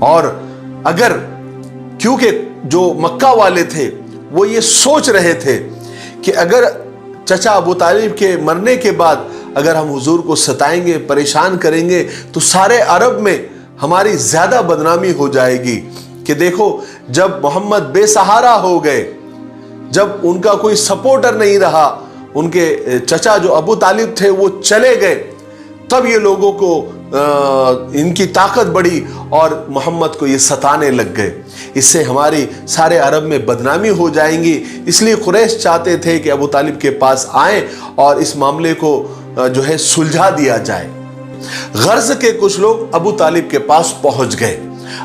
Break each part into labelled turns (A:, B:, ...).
A: اور اگر کیونکہ جو مکہ والے تھے وہ یہ سوچ رہے تھے کہ اگر چچا ابو طالب کے مرنے کے بعد اگر ہم حضور کو ستائیں گے، پریشان کریں گے تو سارے عرب میں ہماری زیادہ بدنامی ہو جائے گی، کہ دیکھو جب محمد بے سہارا ہو گئے، جب ان کا کوئی سپورٹر نہیں رہا، ان کے چچا جو ابو طالب تھے وہ چلے گئے، تب یہ لوگوں کو ان کی طاقت بڑھی اور محمد کو یہ ستانے لگ گئے، اس سے ہماری سارے عرب میں بدنامی ہو جائیں گی۔ اس لیے قریش چاہتے تھے کہ ابو طالب کے پاس آئیں اور اس معاملے کو جو ہے سلجھا دیا جائے۔ غرض کے کچھ لوگ ابو طالب کے پاس پہنچ گئے۔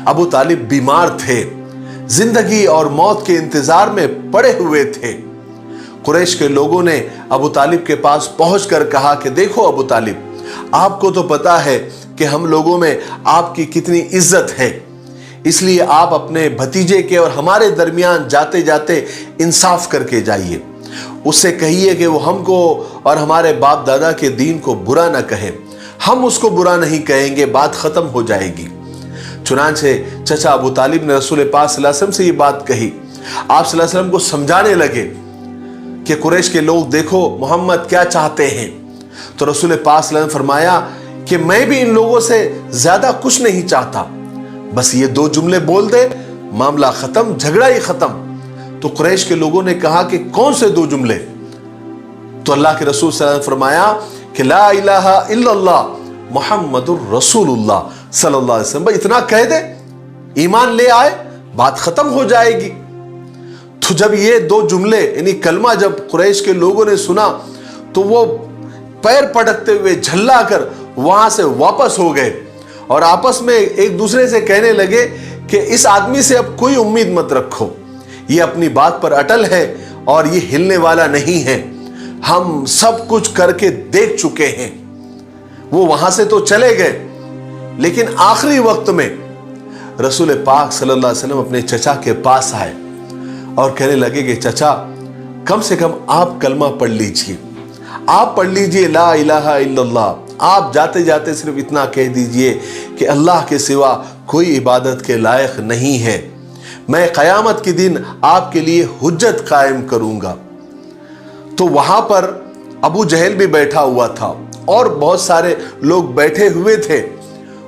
A: ابو طالب بیمار تھے، زندگی اور موت کے انتظار میں پڑے ہوئے تھے۔ قریش کے لوگوں نے ابو طالب کے پاس پہنچ کر کہا کہ دیکھو ابو طالب، آپ کو تو پتا ہے کہ ہم لوگوں میں آپ کی کتنی عزت ہے، اس لیے آپ اپنے بھتیجے کے اور ہمارے درمیان جاتے جاتے انصاف کر کے جائیے، اس سے کہیے کہ وہ ہم کو اور ہمارے باپ دادا کے دین کو برا نہ کہے، ہم اس کو برا نہیں کہیں گے، بات ختم ہو جائے گی۔ چنانچہ چچا ابو طالب نے رسول پاک صلی اللہ علیہ وسلم سے یہ بات کہی۔ آپ صلی اللہ علیہ وسلم کو سمجھانے لگے کہ قریش کے لوگ دیکھو محمد کیا چاہتے ہیں، تو رسول پاک صلی اللہ علیہ وسلم فرمایا کہ میں بھی ان لوگوں سے زیادہ کچھ نہیں چاہتا، بس یہ دو جملے بول دے معاملہ ختم، جھگڑا ہی ختم۔ تو قریش کے لوگوں نے کہا کہ کون سے دو جملے؟ تو اللہ کے رسول صلی اللہ علیہ وسلم فرمایا کہ لا الہ الا اللہ محمد الرسول اللہ صلی اللہ علیہ وسلم، اتنا کہہ دے، ایمان لے آئے، بات ختم ہو جائے گی۔ تو جب یہ دو جملے یعنی کلمہ جب قریش کے لوگوں نے سنا تو وہ پیر پٹکتے ہوئے جھلا کر وہاں سے واپس ہو گئے اور آپس میں ایک دوسرے سے کہنے لگے کہ اس آدمی سے اب کوئی امید مت رکھو، یہ اپنی بات پر اٹل ہے اور یہ ہلنے والا نہیں ہے، ہم سب کچھ کر کے دیکھ چکے ہیں۔ وہ وہاں سے تو چلے گئے، لیکن آخری وقت میں رسول پاک صلی اللہ علیہ وسلم اپنے چچا کے پاس آئے اور کہنے لگے کہ چچا کم سے کم آپ کلمہ پڑھ لیجئے، آپ پڑھ لیجئے لا الہ الا اللہ، آپ جاتے جاتے صرف اتنا کہہ دیجئے کہ اللہ کے سوا کوئی عبادت کے لائق نہیں ہے، میں قیامت کے دن آپ کے لیے حجت قائم کروں گا۔ تو وہاں پر ابو جہل بھی بیٹھا ہوا تھا اور بہت سارے لوگ بیٹھے ہوئے تھے۔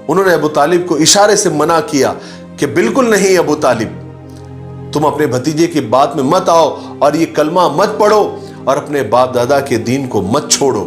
A: انہوں نے ابو طالب کو اشارے سے منع کیا کہ بالکل نہیں ابو طالب، تم اپنے بھتیجے کی بات میں مت آؤ اور یہ کلمہ مت پڑھو اور اپنے باپ دادا کے دین کو مت چھوڑو۔